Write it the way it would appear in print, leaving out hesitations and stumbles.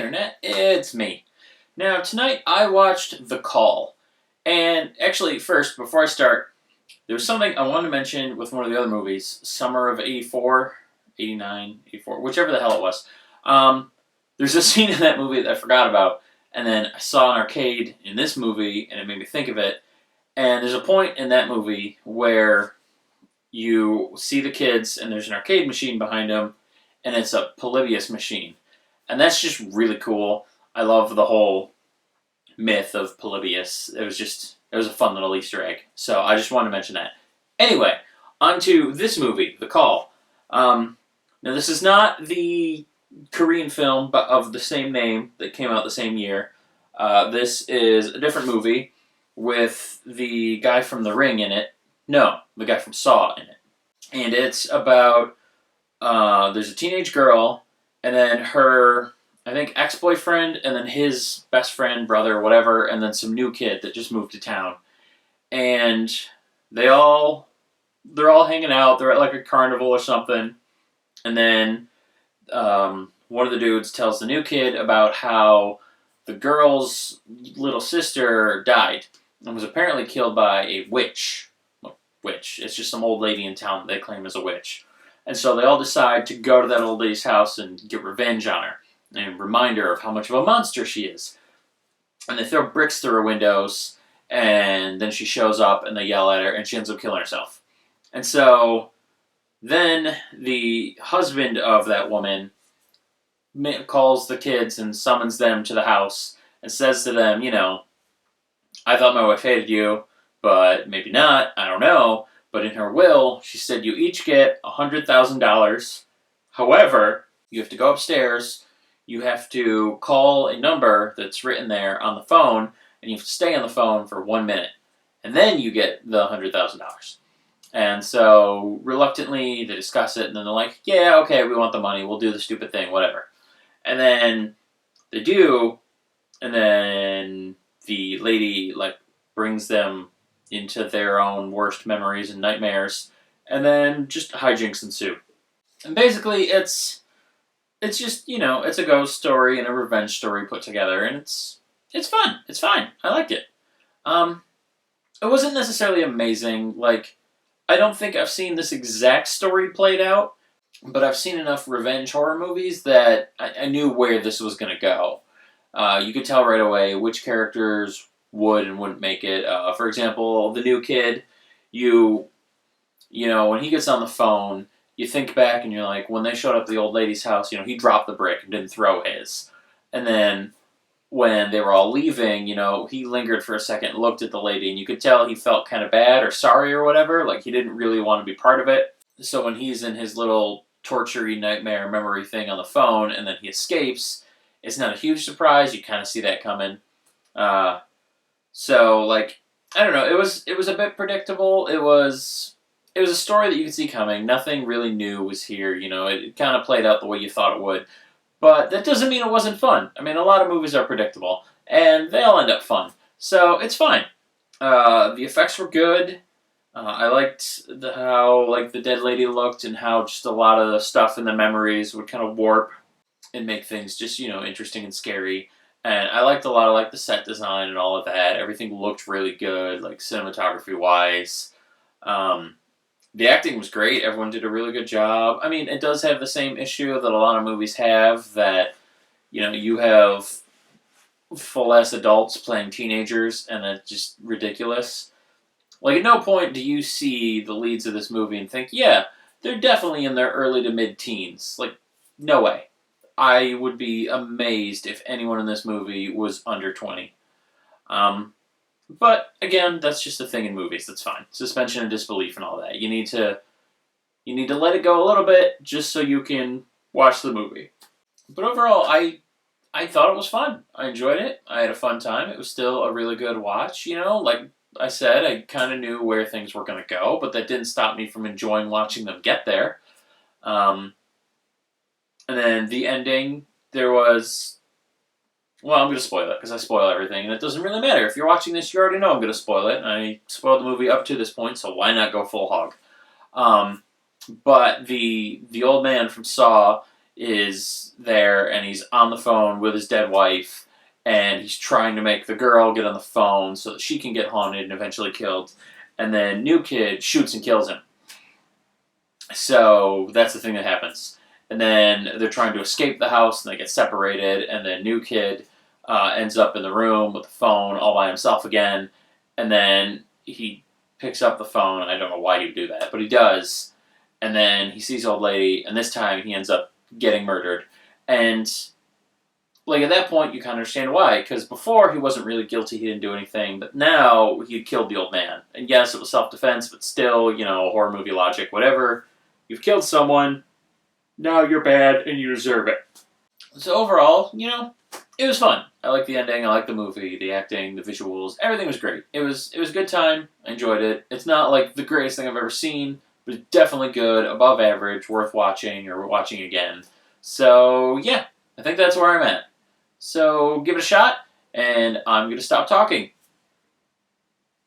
Internet, it's me. Now, tonight I watched The Call. And actually, first, before I start, there was something I wanted to mention with one of the other movies, Summer of 84, 89, 84, whichever the hell it was. There's a scene in that movie that I forgot about, and then I saw an arcade in this movie, and it made me think of it. And there's a point in that movie where you see the kids, and there's an arcade machine behind them, and it's a Polybius machine. And that's just really cool. I love the whole myth of Polybius. It was a fun little Easter egg. So I just wanted to mention that. Anyway, on to this movie, The Call. Now this is not the Korean film of the same name that came out the same year. This is a different movie with the guy from The Ring in it. No, the guy from Saw in it. And it's about, there's a teenage girl, and then her, I think, ex-boyfriend, and then his best friend, brother, whatever, and then some new kid that just moved to town. And they're all hanging out. They're at like a carnival or something. And then one of the dudes tells the new kid about how the girl's little sister died and was apparently killed by a witch. Witch. It's just some old lady in town that they claim is a witch. And so they all decide to go to that old lady's house and get revenge on her and remind her of how much of a monster she is. And they throw bricks through her windows, and then she shows up and they yell at her and she ends up killing herself. And so then the husband of that woman calls the kids and summons them to the house and says to them, I thought my wife hated you, but maybe not, I don't know. But in her will, she said you each get $100,000. However, you have to go upstairs, you have to call a number that's written there on the phone, and you have to stay on the phone for 1 minute. And then you get the $100,000. And so, reluctantly, they discuss it, and then they're like, yeah, okay, we want the money, we'll do the stupid thing, whatever. And then they do, and then the lady, brings them into their own worst memories and nightmares, and then just hijinks ensue. And basically, it's just, it's a ghost story and a revenge story put together, and it's fun. It's fine. I liked it. It wasn't necessarily amazing. I don't think I've seen this exact story played out, but I've seen enough revenge horror movies that I knew where this was going to go. You could tell right away which characters would and wouldn't make it. For example, the new kid, when he gets on the phone, you think back and you're like, when they showed up at the old lady's house, he dropped the brick and didn't throw his. And then when they were all leaving, he lingered for a second and looked at the lady, and you could tell he felt kind of bad or sorry or whatever, he didn't really want to be part of it. So when he's in his little torture-y nightmare memory thing on the phone and then he escapes, it's not a huge surprise. You kind of see that coming. So, I don't know, it was a bit predictable. It was a story that you could see coming. Nothing really new was here, it kind of played out the way you thought it would. But that doesn't mean it wasn't fun. I mean, a lot of movies are predictable, and they all end up fun. So, it's fine. The effects were good. I liked how the dead lady looked and how just a lot of the stuff in the memories would kind of warp and make things just, interesting and scary. And I liked a lot of the set design and all of that. Everything looked really good, cinematography-wise. The acting was great. Everyone did a really good job. I mean, it does have the same issue that a lot of movies have, that, you have full-ass adults playing teenagers, and that's just ridiculous. At no point do you see the leads of this movie and think, yeah, they're definitely in their early to mid-teens. No way. I would be amazed if anyone in this movie was under 20. But, again, that's just a thing in movies. That's fine. Suspension of disbelief and all that. You need to let it go a little bit just so you can watch the movie. But overall, I thought it was fun. I enjoyed it. I had a fun time. It was still a really good watch. Like I said, I kind of knew where things were going to go, but that didn't stop me from enjoying watching them get there. And then the ending, there was... Well, I'm going to spoil it, because I spoil everything, and it doesn't really matter. If you're watching this, you already know I'm going to spoil it. I spoiled the movie up to this point, so why not go full hog? But the old man from Saw is there, and he's on the phone with his dead wife, and he's trying to make the girl get on the phone so that she can get haunted and eventually killed. And then New Kid shoots and kills him. So that's the thing that happens. And then they're trying to escape the house, and they get separated. And then New Kid ends up in the room with the phone all by himself again. And then he picks up the phone. I don't know why he would do that, but he does. And then he sees Old Lady, and this time he ends up getting murdered. And like at that point, you kind of understand why. Because before he wasn't really guilty; he didn't do anything. But now he killed the old man. And yes, it was self-defense, but still, horror movie logic, whatever. You've killed someone. Now you're bad, and you deserve it. So overall, it was fun. I like the ending. I like the movie, the acting, the visuals. Everything was great. It was a good time. I enjoyed it. It's not like the greatest thing I've ever seen, but it's definitely good, above average, worth watching or watching again. So yeah, I think that's where I'm at. So give it a shot, and I'm gonna stop talking.